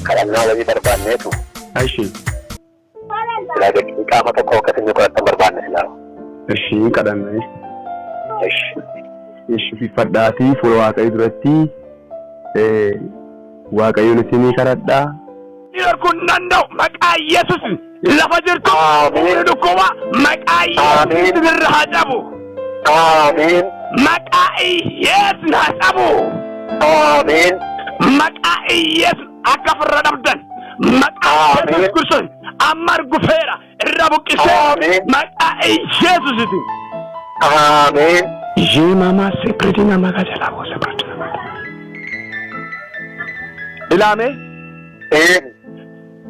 kadhannaa walii barbaanneetu. Ashi. Silaa gadi qaama tokko akkasiin godhatan barbaanne silaa. Ashi kadhannaa. Ashi. Fadhaatii fuula Waaqayyoo duratti Waaqayyoon isinii kadhadhaa. Kun danda'u maqaa Yesuus lafa jirtu dhukkuba maqaa Yesuus irra haa cabu. Amiin. Maqaa Yesuus haa cabu. Amiin. Maqaa Yesuus akka firra dhabdan maqaa Yesuus Kiristoos amma argufeera irra buqqisee maqaa Yesuusitti. Amiin. Mama secretina magajala bo secretina. Ilame?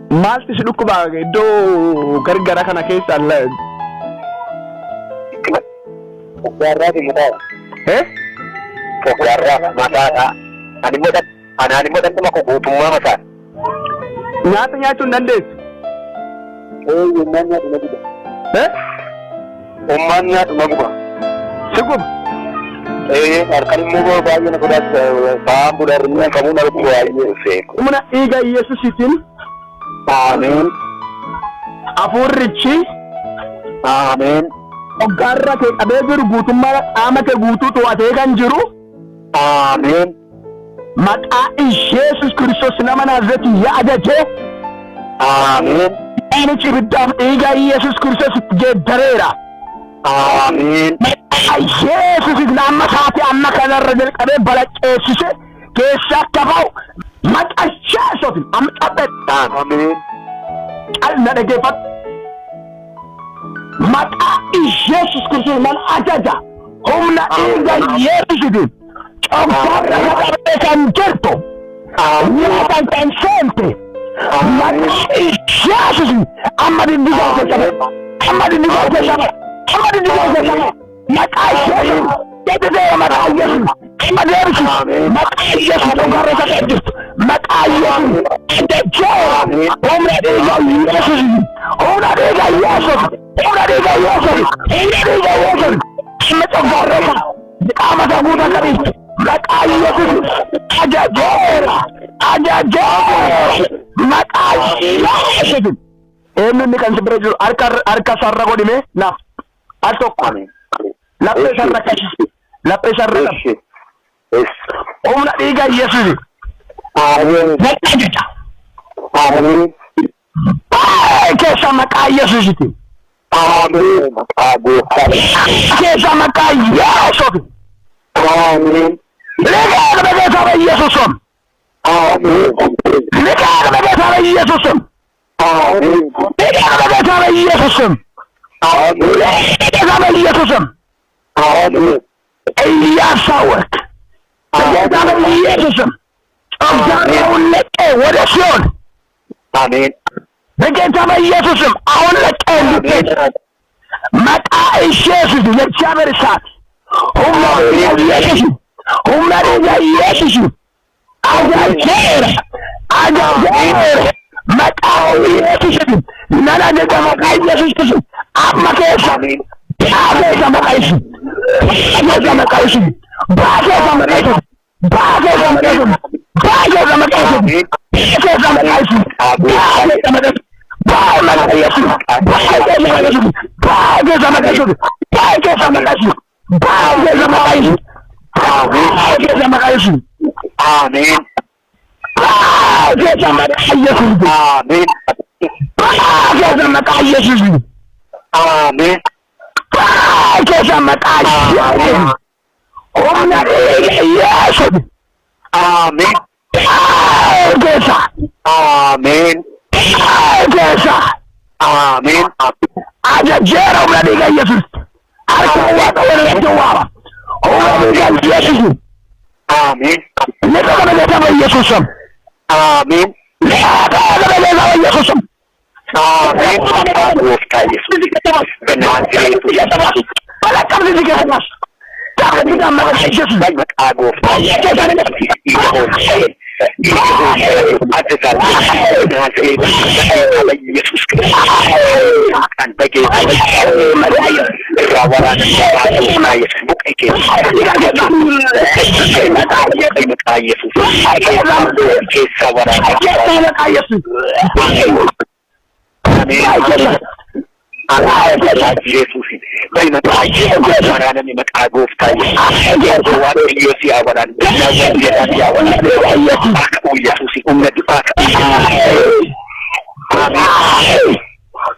Maalti si dhukkuba iddoo gargara kana keessa Foggaarraa fi mataadha. Foggaarraa mataadha. Ani modhatti maka guutummaa mataadha. Nyaata nyaachuu hin dandeessu? Ummaan nyaatu na guba. Ummaan nyaatu na guba. Si guba? Harkaan immoo baay'ee na godhata. Fa'aan budarri kamuu na guba baay'ee seeku. Humna dhiiga Yesuusiitiin. Amiin. Hafuurrichi. Amiin. Foggaarra kee qabee jiru guutummaa qaama kee guutuu to'atee kan jiru. Amiin. Maqaa Yesuus Kiristoos nama Naazreetii yaadachee. Amiin. Inni ibiddaaf dhiiga Yesuus Kiristoos geeddareera. Amiin. Yesuus nama saati amma kanarra jalqabee balaqqeessise keessa akka ba'u maqaa Yesuusiin amma qabedha. Amiin. Qalna dhageeffadhu. Maqaa Yesuus Kiristoos mana ajaja humna dhiiga Yesuusiin cobbaarra qabee kan jirtu nyaatan kan seente maqaa Yesuusiin amma dindigaa keessa amma dindigaa keessa amma dindigaa keessa maqaa Yesuus deddeebi'ee maqaa Yesuus amma deebisu maqaa Yesuus cobbaarra qabee jirtu maqaa Yesuus deddeebi'ee humna dhiiga Yesuusiin humna dhiiga Yesuus humna dhiiga Yesuus humna dhiiga Yesuus amma cobbaarra qaama saguuta qabeessu maqaa Yesuus ajajeera maqaa Yesuus. Eenyuun kan si bira jiru harka sarara godhime naaf al tokko laphee sarara kashi laphee sarara humna dhiiga Yesuus. Maqaa jecha. Keessa maqaa Yesuusiti. Keessa maqaa Yesuus. Legal begetara Yesusum. Legal begetara Yesusum. Legal begetara Yesusum. Legal Yesusum. Eliasawet. Begetara Yesusum. Ogare uleke wadasion. Amin. Begetara Yesusum. Auleke leke. Maka Yesus የእግዚአብሔር እሳት humna Yesus. Humna Yesus. Ajajeera. Maqaa Yesuusiin nana jedha maqaa Yesuusiin amma keessa baakeessa maqaa Yesuus. Baakeessa maqaa Yesuus. Baakeessa maqaa Yesuus. Baakeessa maqaa Yesuus. Baakeessa maqaa Yesuus. Baakeessa maqaa Yesuus. Baakeessa maqaa Yesuus. Baakeessa Yesuus. Baakeessa maqaa Yesuus. Baakeessa maqaa Yesuus. Baakeessa maqaa Yesuus. Baakeessa maqaa Yesuus. Baakeessa maqaa Yesuus. Amin. Baakeessa maqaa Yesuus. Amin. Baakeessa maqaa Yesuus. Amin. Baakeessa maqaa Yesuus. Humna Yesuus. Amin. Baakeessa. Amin. Baakeessa. Amin. Ajajeera humna dhiiga Yesuus. Harka waaqa walitti waama. Humna dhiiga Yesuus. Amin. Leka begetama Yesuus. Amin. Leka begetama Yesuus. Amin. Balakam dikatamas. Tak kita mengasihi Yesus. Amin.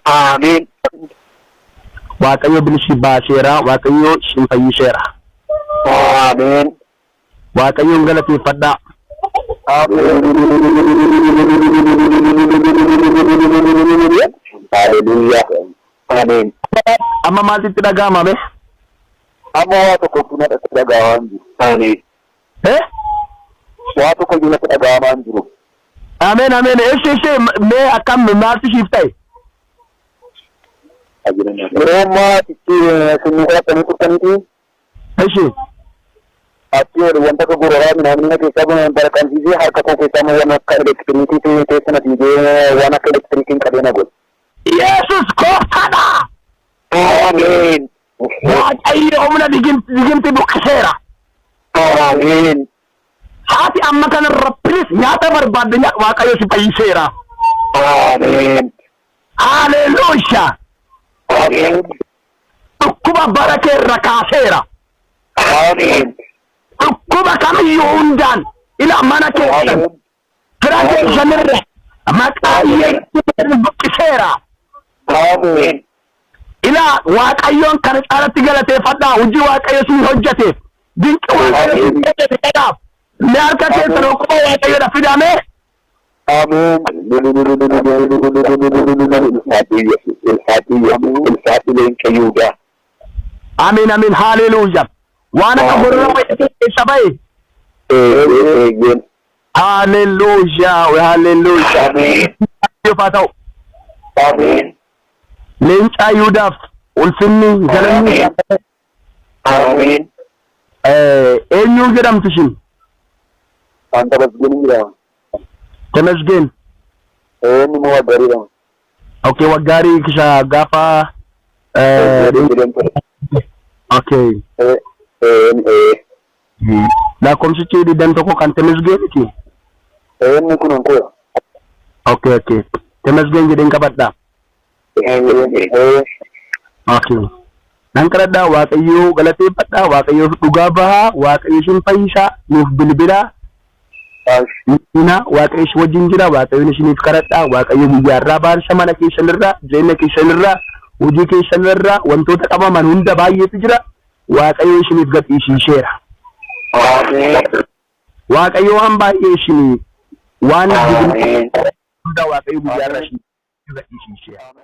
Amin. Waaqayyo bilisi baaseera, Waaqayyo sin fayyiseera. Amin. Waaqayyoon galateeffadhaa. Hallelujah. Amin. Amma maaltu dhaga'ama be? Amma waa tokko kuna dhaga'amaa jiru. Amin. Waa tokko kuna dhaga'amaa jiru. Amen, amen. Ishee mee akkam maaltu siif ta'e? Roma itti sinnisaa kan turtaniiti. Ishee. Ati wanta ka gurguraa namni keessaa barakaansiisee harka koo keessaa waan akka elektiriikii keessa na fiigee waan akka elektiriikiin qabeena godhe. Yesus gooftaadha. Amen. Waaqayyo humna diginti buqqiseera. Amen. Haati amma kanarra pilis nyaata barbaadde Waaqayyo si fayyiseera. Amen. Haleluuyaa. Amen. Dhukkuba bara keerra kaaseera. Amen. Dhukkuba kamiyyuu hundaan ila mana keessan fira keessanirra maqaa Yesuusiin buqqiseera. Amen. Ila Waaqayyoon kan caalatti galateeffadhaa hojii Waaqayyo siin hojjeteef dinqi Waaqayyo siin hojjeteedhaaf ni harka keessan okkoo Waaqayyoodha fidame. Amen. Amin, amin. Hallelujah. Wana kabura sabai. Hallelujah. Hallelujah. Amen. Yo patau. Amen. Leenca Yuudhaaf ulfinni galanni. Amen. Eenyu jedhamtu isin? Anta Tamasgeen jedhama. Tamasgeen. Inni moo Waggaarii jedhama. Okay, Waggaarii kisa gaafa okay. Lakkoofsichi diddan tokko kan Tamasgeeniiti. Inni kun onkoodha. Okay, okay. Tamasgeen jedheen qabadhaa. Okay. Nan kadhadhaa Waaqayyo galateeffadhaa Waaqayyo dhugaa bahaa Waaqayyo sin fayyisaa nuuf bilbilaa. Waaqayyo si wajjin jira Waaqayyo isiniif kadhadhaa Waaqayyo guyyaarraa baarsa mana keessanirraa jireenya keessanirraa hojii keessanirraa wantoota qabaman hunda baay'eetu jira Waaqayyo isiniif gadhiisiseera. Waaqayyo waan baay'ee isinii waan hunda Waaqayyo guyyaarraa isiniif gadhiisiseera.